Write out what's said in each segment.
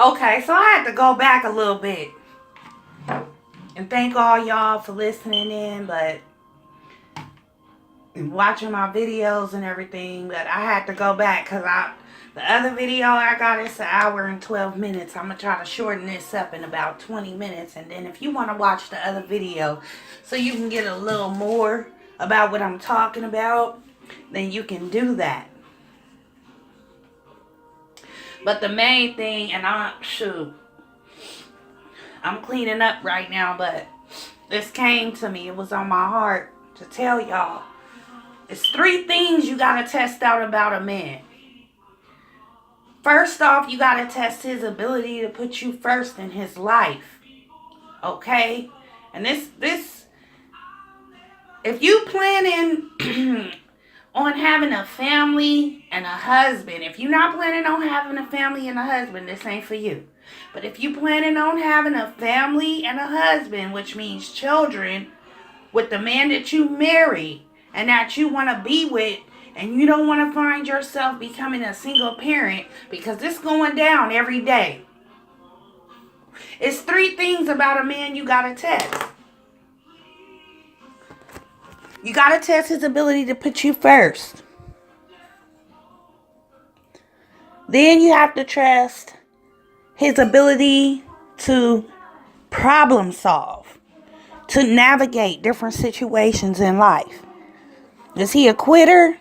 Okay, so I had to go back a little bit and thank all y'all for listening in, but watching my videos and everything. But I had to go back because the other video I got is an hour and 12 minutes. I'm gonna try to shorten this up in about 20 minutes, and then if you want to watch the other video so you can get a little more about what I'm talking about, then you can do that. But the main thing, and I'm cleaning up right now, but this came to me. It was on my heart to tell y'all. It's 3 things you gotta test out about a man. First off, you gotta test his ability to put you first in his life. Okay? And this if you planning on having a family and a husband, if you're not planning on having a family and a husband, this ain't for you. But if you planning on having a family and a husband, which means children, with the man that you marry and that you want to be with, and you don't want to find yourself becoming a single parent, because this going down every day. It's 3 things about a man you got to test. You got to test his ability to put you first. Then you have to trust his ability to problem solve, to navigate different situations in life. Is he a quitter,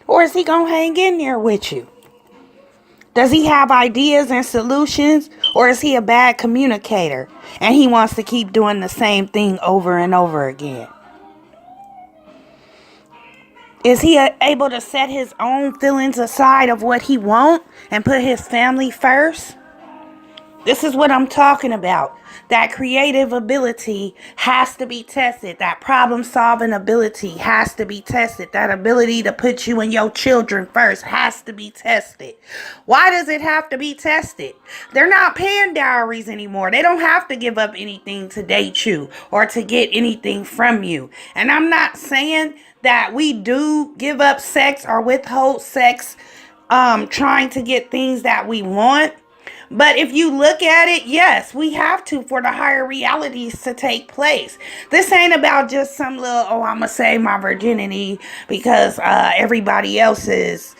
or is he going to hang in there with you? Does he have ideas and solutions, or is he a bad communicator and he wants to keep doing the same thing over and over again? Is he able to set his own feelings aside of what he wants and put his family first? This is what I'm talking about. That creative ability has to be tested. That problem solving ability has to be tested. That ability to put you and your children first has to be tested. Why does it have to be tested? They're not paying dowries anymore. They don't have to give up anything to date you or to get anything from you. And I'm not saying that we do give up sex or withhold sex trying to get things that we want. But if you look at it, yes, we have to for the higher realities to take place. This ain't about just some little, I'm going to save my virginity because everybody else is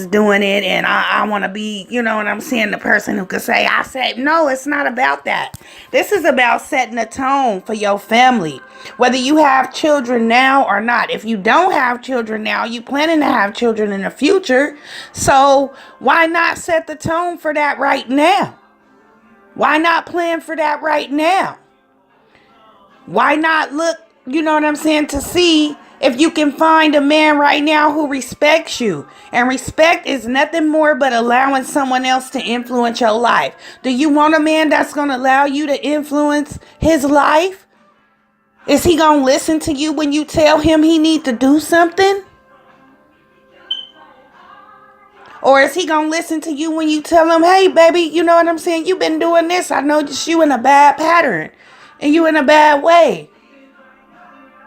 doing it, and I want to be, you know what I'm saying, the person who could say, I said, no, it's not about that. This is about setting a tone for your family, whether you have children now or not. If you don't have children now, you planning to have children in the future. So why not set the tone for that right now? Why not plan for that right now? Why not look, you know what I'm saying, to see if you can find a man right now who respects you. And respect is nothing more but allowing someone else to influence your life. Do you want a man that's going to allow you to influence his life? Is he going to listen to you when you tell him he needs to do something? Or is he going to listen to you when you tell him, hey, baby, you know what I'm saying? You've been doing this. I noticed you in a bad pattern and you in a bad way.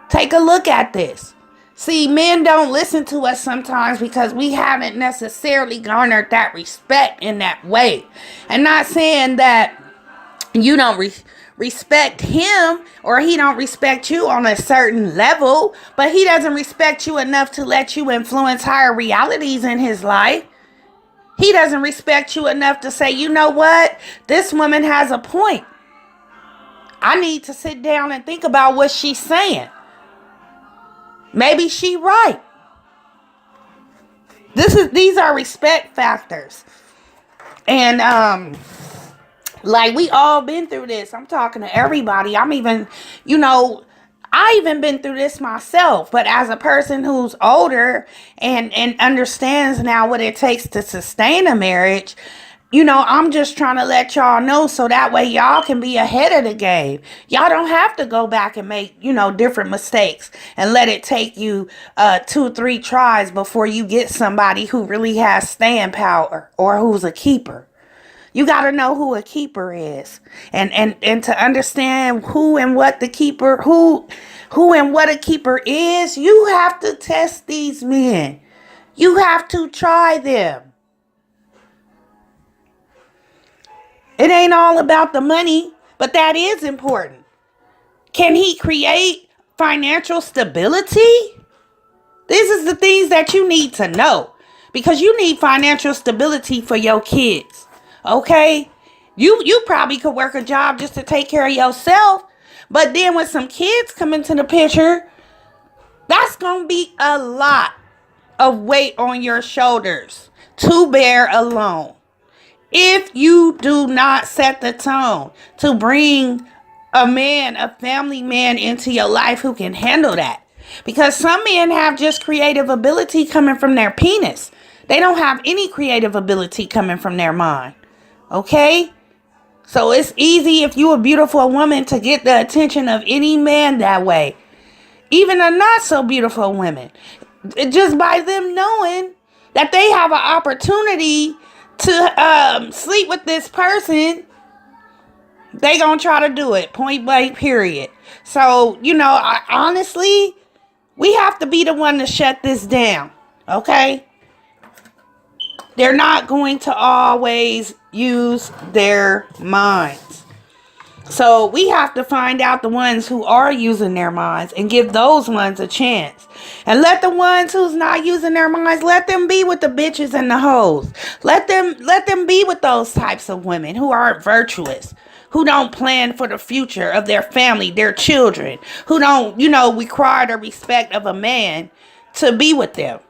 Take a look at this. See, men don't listen to us sometimes because we haven't necessarily garnered that respect in that way. And not saying that you don't respect him or he don't respect you on a certain level, but he doesn't respect you enough to let you influence higher realities in his life. He doesn't respect you enough to say, you know what? This woman has a point. I need to sit down and think about what she's saying. Maybe she right. These are respect factors. And like we all been through this. I'm talking to everybody. I even been through this myself, but as a person who's older and understands now what it takes to sustain a marriage, I'm just trying to let y'all know so that way y'all can be ahead of the game. Y'all don't have to go back and make, different mistakes and let it take you 2-3 tries before you get somebody who really has staying power or who's a keeper. You got to know who a keeper is and to understand who and what a keeper is. You have to test these men. You have to try them. It ain't all about the money, but that is important. Can he create financial stability? These is the things that you need to know, because you need financial stability for your kids. Okay? You probably could work a job just to take care of yourself, but then when some kids come into the picture, that's going to be a lot of weight on your shoulders to bear alone. If you do not set the tone to bring a family man into your life who can handle that. Because some men have just creative ability coming from their penis. They don't have any creative ability coming from their mind. Okay? So it's easy if you're a beautiful woman to get the attention of any man that way. Even a not so beautiful women. Just by them knowing that they have an opportunity to sleep with this person, they gonna try to do it, point blank, period. So, honestly, we have to be the one to shut this down, okay? They're not going to always use their minds. So we have to find out the ones who are using their minds and give those ones a chance. And let the ones who's not using their minds, let them be with the bitches and the hoes. Let them be with those types of women who aren't virtuous, who don't plan for the future of their family, their children, who don't, require the respect of a man to be with them.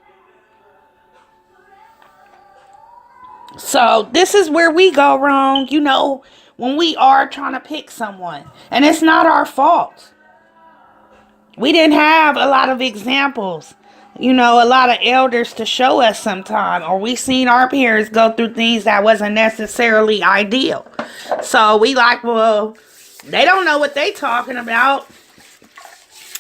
So this is where we go wrong, when we are trying to pick someone. And it's not our fault. We didn't have a lot of examples, a lot of elders to show us sometime. Or we seen our parents go through things that wasn't necessarily ideal. So we well, they don't know what they talking about.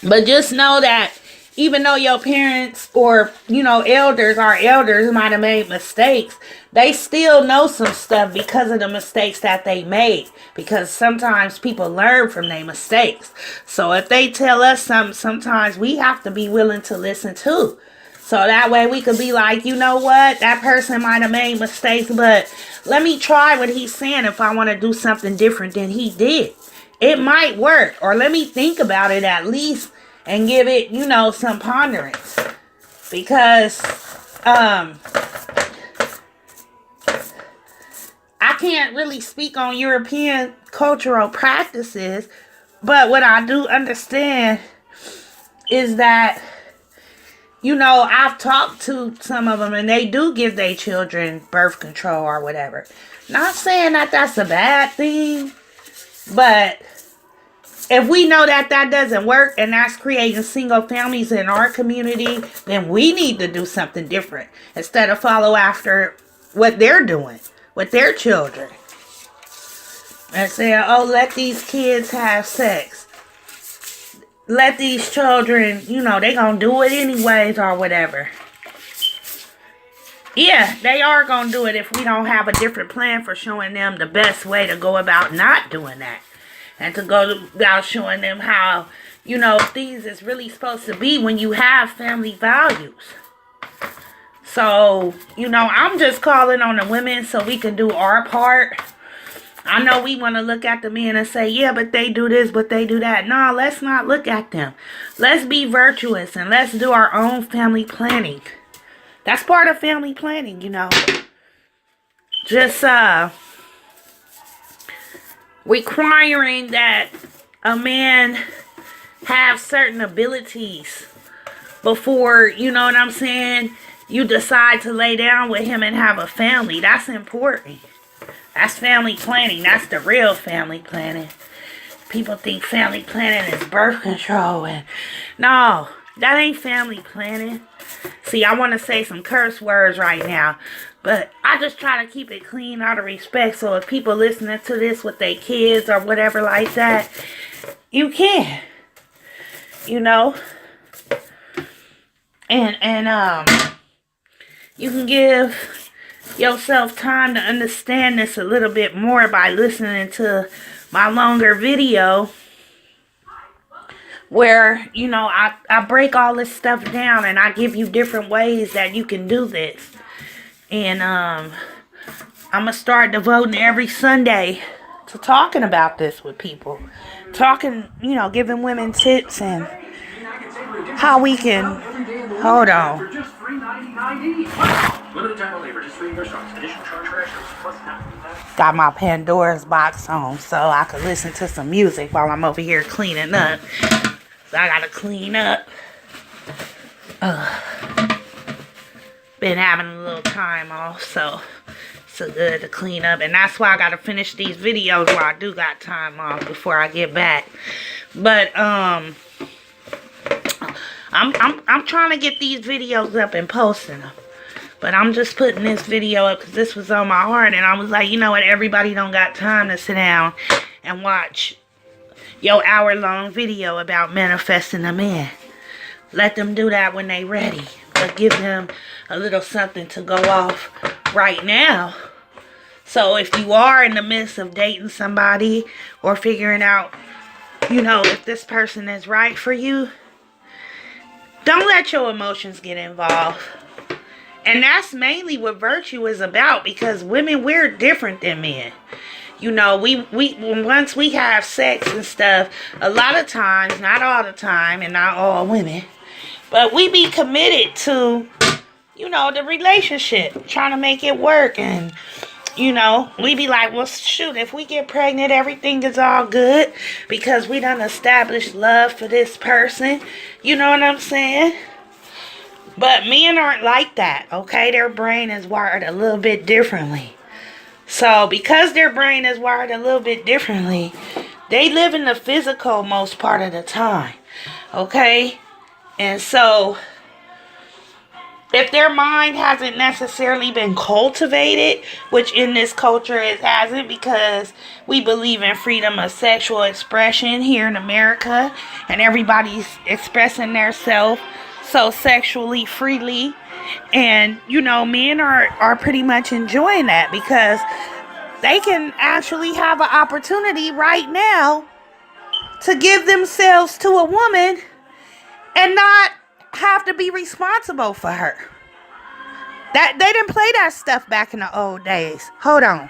But just know that even though your parents or, our elders might have made mistakes, they still know some stuff because of the mistakes that they made. Because sometimes people learn from their mistakes. So if they tell us something, sometimes we have to be willing to listen too. So that way we could be like, you know what? That person might have made mistakes, but let me try what he's saying if I want to do something different than he did. It might work. Or let me think about it at least and give it, some ponderance. Because I can't really speak on European cultural practices, but what I do understand is that, I've talked to some of them and they do give their children birth control or whatever. Not saying that that's a bad thing, but if we know that doesn't work and that's creating single families in our community, then we need to do something different instead of follow after what they're doing with their children. And say, let these kids have sex. Let these children, they gonna do it anyways or whatever. Yeah, they are gonna do it if we don't have a different plan for showing them the best way to go about not doing that. And to go about showing them how, things is really supposed to be when you have family values. So, I'm just calling on the women so we can do our part. I know we want to look at the men and say, yeah, but they do this, but they do that. No, let's not look at them. Let's be virtuous and let's do our own family planning. That's part of family planning, Just, requiring that a man have certain abilities before, you decide to lay down with him and have a family. That's important. That's family planning. That's the real family planning. People think family planning is birth control. And no, that ain't family planning. See, I want to say some curse words right now. But I just try to keep it clean out of respect. So if people listening to this with their kids or whatever like that, you can. And you can give yourself time to understand this a little bit more by listening to my longer video where, I break all this stuff down and I give you different ways that you can do this. And I'm going to start devoting every Sunday to talking about this with people. Talking, giving women tips and how we can... Hold on. Got my Pandora's box on so I can listen to some music while I'm over here cleaning up. So I got to clean up. Been having a little time off, so it's good to clean up. And that's why I got to finish these videos while I do got time off before I get back. But, I'm trying to get these videos up and posting them. But I'm just putting this video up because this was on my heart. And I was like, you know what? Everybody don't got time to sit down and watch your hour-long video about manifesting a man. Let them do that when they ready. But give them a little something to go off right now. So if you are in the midst of dating somebody or figuring out, if this person is right for you, don't let your emotions get involved. And that's mainly what virtue is about, because women, we're different than men. Once we have sex and stuff, a lot of times, not all the time, and not all women, but we be committed to, the relationship, trying to make it work. And, we be like, well, shoot, if we get pregnant, everything is all good because we done established love for this person. You know what I'm saying? But men aren't like that, okay? Their brain is wired a little bit differently. So, because their brain is wired a little bit differently, they live in the physical most part of the time, okay? And so, if their mind hasn't necessarily been cultivated, which in this culture it hasn't, because we believe in freedom of sexual expression here in America, and everybody's expressing their self so sexually freely, and men are pretty much enjoying that because they can actually have an opportunity right now to give themselves to a woman and not have to be responsible for her. That they didn't play that stuff back in the old days. Hold on.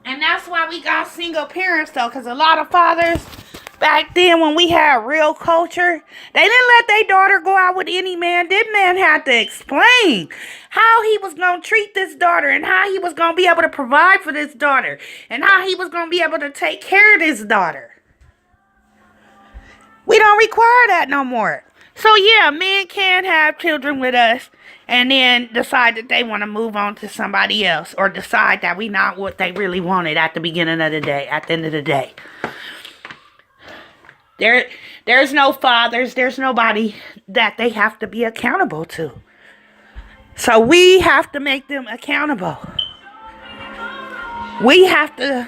And that's why we got single parents, though, because a lot of fathers back then, when we had real culture, they didn't let their daughter go out with any man. This man had to explain how he was going to treat this daughter and how he was going to be able to provide for this daughter and how he was going to be able to take care of this daughter. We don't require that no more. So, yeah, men can have children with us and then decide that they want to move on to somebody else, or decide that we not what they really wanted at the beginning of the day, at the end of the day. There's no fathers, there's nobody that they have to be accountable to. So we have to make them accountable. We have to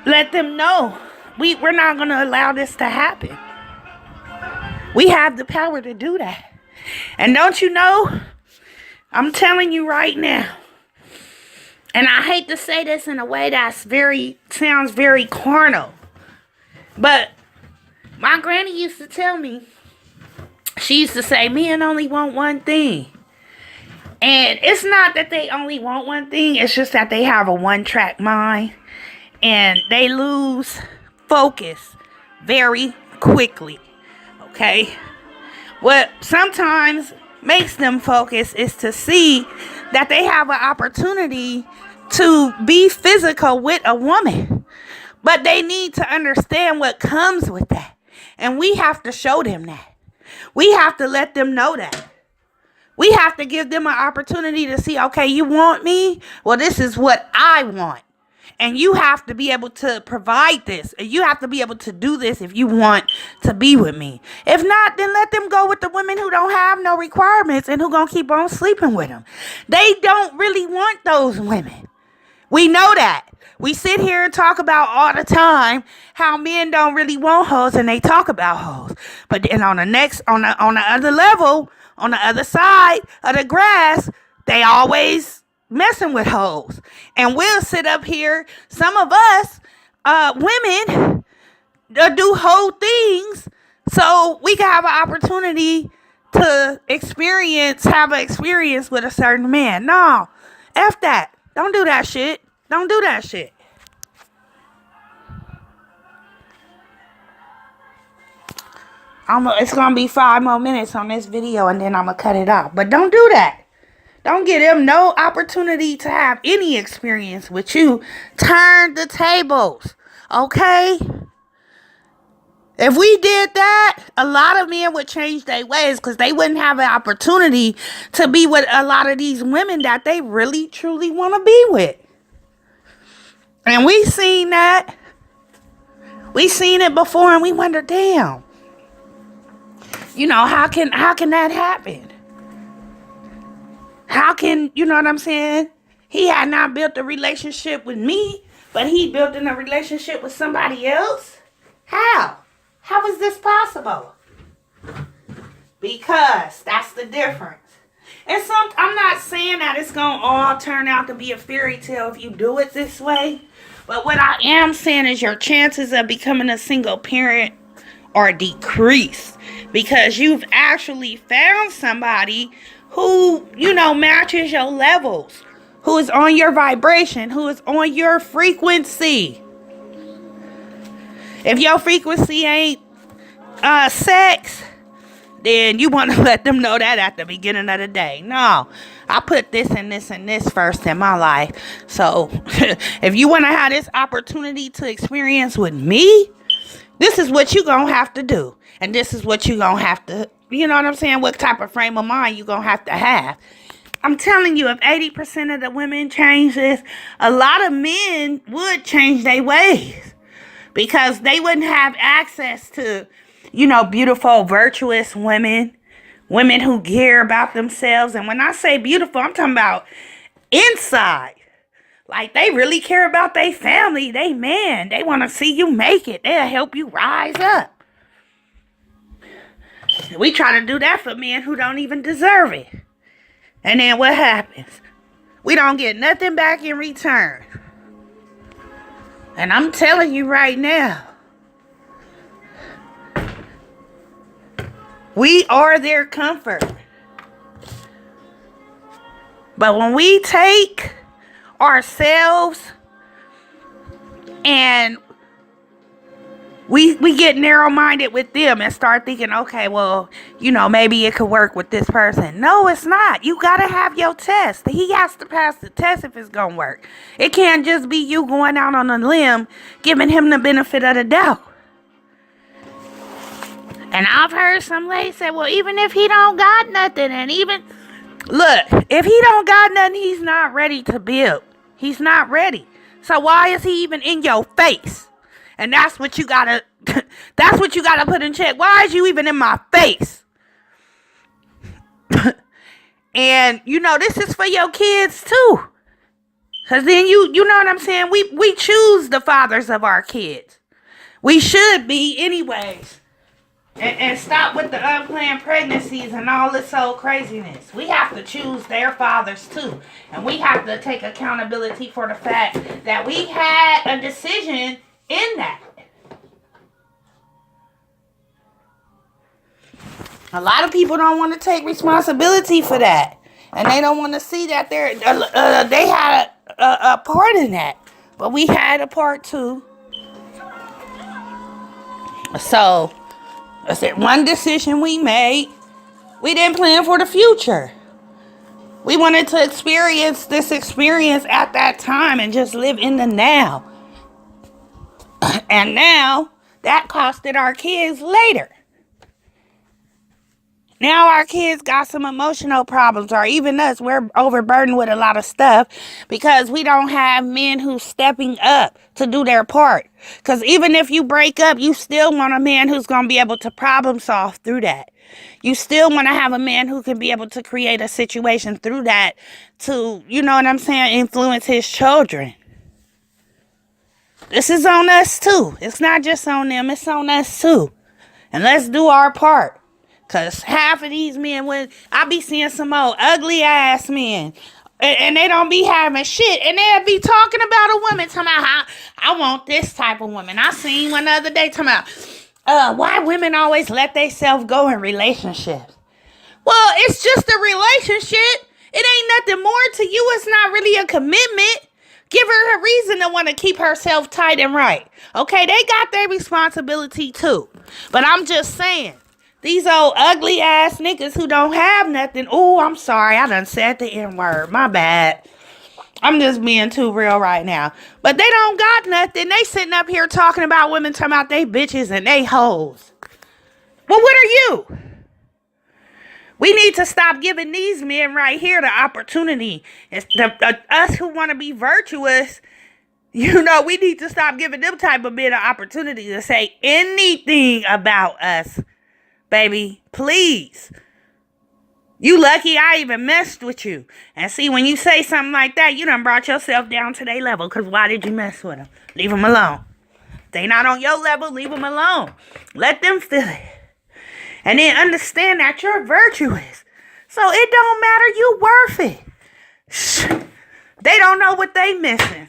let them know we're not going to allow this to happen. We have the power to do that. And don't you know, I'm telling you right now, and I hate to say this in a way that's sounds very carnal, but my granny used to tell me, she used to say, men only want one thing. And it's not that they only want one thing, it's just that they have a one-track mind and they lose focus very quickly, okay? What sometimes makes them focus is to see that they have an opportunity to be physical with a woman. But they need to understand what comes with that. And we have to show them that. We have to let them know that. We have to give them an opportunity to see, okay, you want me? Well, this is what I want. And you have to be able to provide this. You have to be able to do this if you want to be with me. If not, then let them go with the women who don't have no requirements and who gonna keep on sleeping with them. They don't really want those women. We know that. We sit here and talk about all the time how men don't really want hoes, and they talk about hoes. But then on the other level, on the other side of the grass, they always messing with hoes. And we'll sit up here, some of us, women, do whole things so we can have an opportunity to have an experience with a certain man. No, F that. Don't do that shit. Don't do that shit. It's going to be 5 more minutes on this video and then I'm going to cut it off. But don't do that. Don't give them no opportunity to have any experience with you. Turn the tables. Okay? If we did that, a lot of men would change their ways because they wouldn't have an opportunity to be with a lot of these women that they really, truly want to be with. And we seen that. We seen it before and we wonder, damn. You know, how can that happen? How can, you know what I'm saying? He had not built a relationship with me, but he built in a relationship with somebody else? How? How is this possible? Because that's the difference. And I'm not saying that it's going to all turn out to be a fairy tale if you do it this way. But what I am saying is your chances of becoming a single parent are decreased. Because you've actually found somebody who, you know, matches your levels. Who is on your vibration. Who is on your frequency. If your frequency ain't sex, then you want to let them know that at the beginning of the day. No, I put this and this and this first in my life. So if you want to have this opportunity to experience with me, this is what you're going to have to do. And this is what you're going to have to, you know what I'm saying? What type of frame of mind you're going to have. I'm telling you, if 80% of the women change this, a lot of men would change their ways. Because they wouldn't have access to, you know, beautiful, virtuous women. Women who care about themselves. And when I say beautiful, I'm talking about inside. Like, they really care about their family, they man. They want to see you make it. They'll help you rise up. We try to do that for men who don't even deserve it. And then what happens? We don't get nothing back in return. And I'm telling you right now, we are their comfort. But when we take ourselves and we get narrow-minded with them and start thinking, okay, well, you know, maybe it could work with this person. No, it's not. You got to have your test. He has to pass the test if it's going to work. It can't just be you going out on a limb, giving him the benefit of the doubt. And I've heard some ladies say, well, even if he don't got nothing, and even, look, if he don't got nothing, he's not ready to build. He's not ready. So why is he even in your face? And that's what you gotta put in check. Why is you even in my face? And you know, this is for your kids too. Cause then you know what I'm saying? We choose the fathers of our kids. We should be anyways. And stop with the unplanned pregnancies and all this old craziness. We have to choose their fathers too. And we have to take accountability for the fact that we had a decision in that. A lot of people don't want to take responsibility for that. And they don't want to see that they had a part in that. But we had a part too. So, that's it. One decision we made. We didn't plan for the future. We wanted to experience this experience at that time and just live in the now. And now, that costed our kids later. Now our kids got some emotional problems, or even us, we're overburdened with a lot of stuff because we don't have men who's stepping up to do their part. Because even if you break up, you still want a man who's going to be able to problem solve through that. You still want to have a man who can be able to create a situation through that to, you know what I'm saying, influence his children. This is on us too. It's not just on them, it's on us too. And let's do our part. Because half of these men, when I be seeing some old ugly ass men, And they don't be having shit. And they'll be talking about a woman, talking about how I want this type of woman. I seen one the other day talking about why women always let themselves go in relationships. Well, it's just a relationship. It ain't nothing more to you. It's not really a commitment. Give her a reason to want to keep herself tight and right. Okay, they got their responsibility too. But I'm just saying, these old ugly ass niggas who don't have nothing. Oh, I'm sorry. I done said the N-word. My bad. I'm just being too real right now. But they don't got nothing. They sitting up here talking about women, talking about they bitches and they hoes. Well, what are you? We need to stop giving these men right here the opportunity. It's us who want to be virtuous, you know, we need to stop giving them type of men an opportunity to say anything about us. Baby, please. You lucky I even messed with you. And see, when you say something like that, you done brought yourself down to their level. Because why did you mess with them? Leave them alone. If they not on your level, leave them alone. Let them feel it. And then understand that you're virtuous. So it don't matter. You worth it. Shh. They don't know what they missing.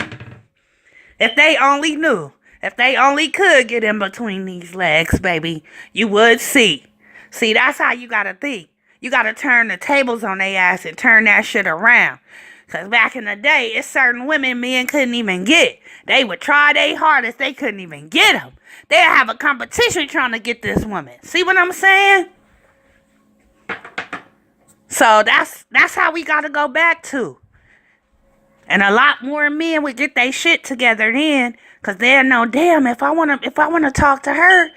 If they only knew. If they only could get in between these legs, baby, you would see. See, that's how you got to think. You got to turn the tables on their ass and turn that shit around. Because back in the day, it's certain women men couldn't even get. They would try their hardest. They couldn't even get them. They'd have a competition trying to get this woman. See what I'm saying? So that's how we got to go back to. And a lot more men would get their shit together then. Because they'll know, damn, if I want to talk to her,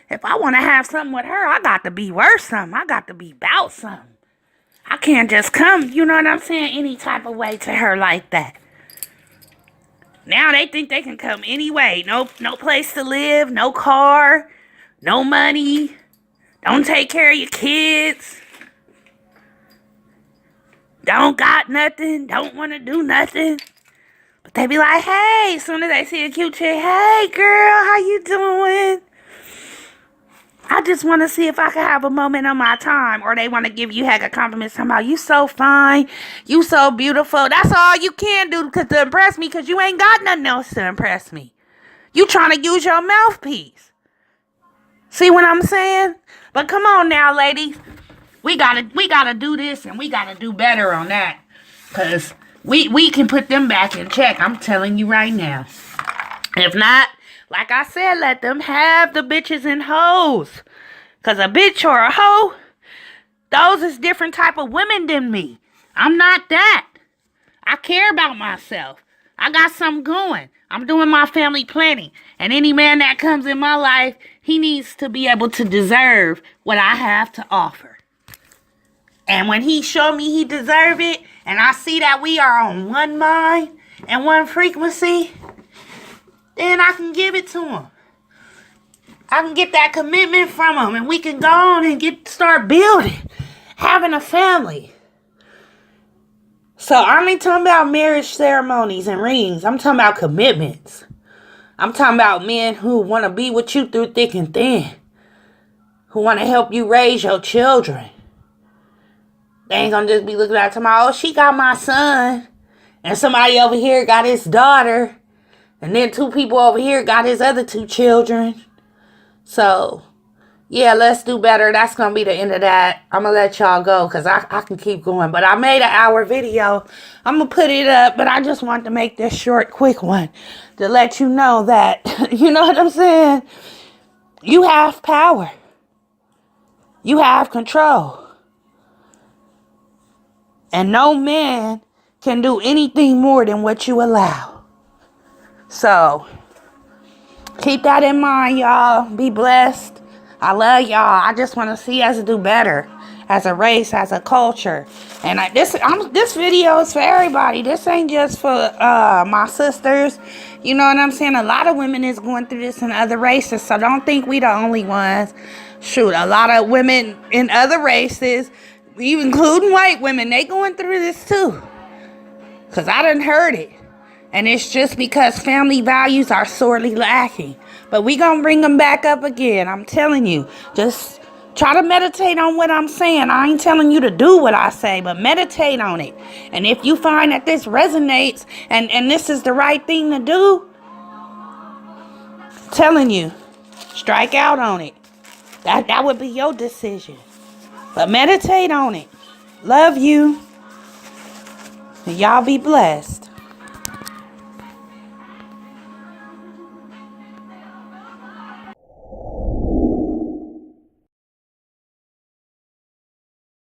if I want to have something with her, I got to be worth something. I got to be about something. I can't just come, you know what I'm saying, any type of way to her like that. Now they think they can come any way. No place to live, no car, no money. Don't take care of your kids. Don't got nothing. Don't want to do nothing. But they be like, hey, as soon as they see a cute chick, hey girl, how you doing? I just want to see if I can have a moment of my time. Or they want to give you heck of compliments. Talking about, you so fine. You so beautiful. That's all you can do to impress me. Because you ain't got nothing else to impress me. You trying to use your mouthpiece. See what I'm saying? But come on now, ladies. We gotta do this. And we gotta do better on that. Because we can put them back in check. I'm telling you right now. If not, like I said, let them have the bitches and hoes. Because a bitch or a hoe, those is different type of women than me. I'm not that. I care about myself. I got something going. I'm doing my family planning. And any man that comes in my life, he needs to be able to deserve what I have to offer. And when he show me he deserve it, and I see that we are on one mind and one frequency, then I can give it to him. I can get that commitment from him, and we can go on and start building, having a family. So I ain't talking about marriage ceremonies and rings. I'm talking about commitments. I'm talking about men who want to be with you through thick and thin, who want to help you raise your children. They ain't gonna just be looking at tomorrow, oh, she got my son, and somebody over here got his daughter. And then 2 people over here got his other 2 children. So, yeah, let's do better. That's going to be the end of that. I'm going to let y'all go because I can keep going. But I made an hour video. I'm going to put it up. But I just wanted to make this short, quick one to let you know that, you know what I'm saying? You have power. You have control. And no man can do anything more than what you allow. So, keep that in mind, y'all. Be blessed. I love y'all. I just want to see us do better as a race, as a culture. And this video is for everybody. This ain't just for my sisters. You know what I'm saying? A lot of women is going through this in other races. So, don't think we the only ones. Shoot, a lot of women in other races, even including white women, they going through this too. Because I done heard it. And it's just because family values are sorely lacking. But we gonna bring them back up again. I'm telling you. Just Try to meditate on what I'm saying. I ain't telling you to do what I say, but meditate on it. And if you find that this resonates and this is the right thing to do, telling you, strike out on it. That would be your decision. But meditate on it. Love you. And y'all be blessed.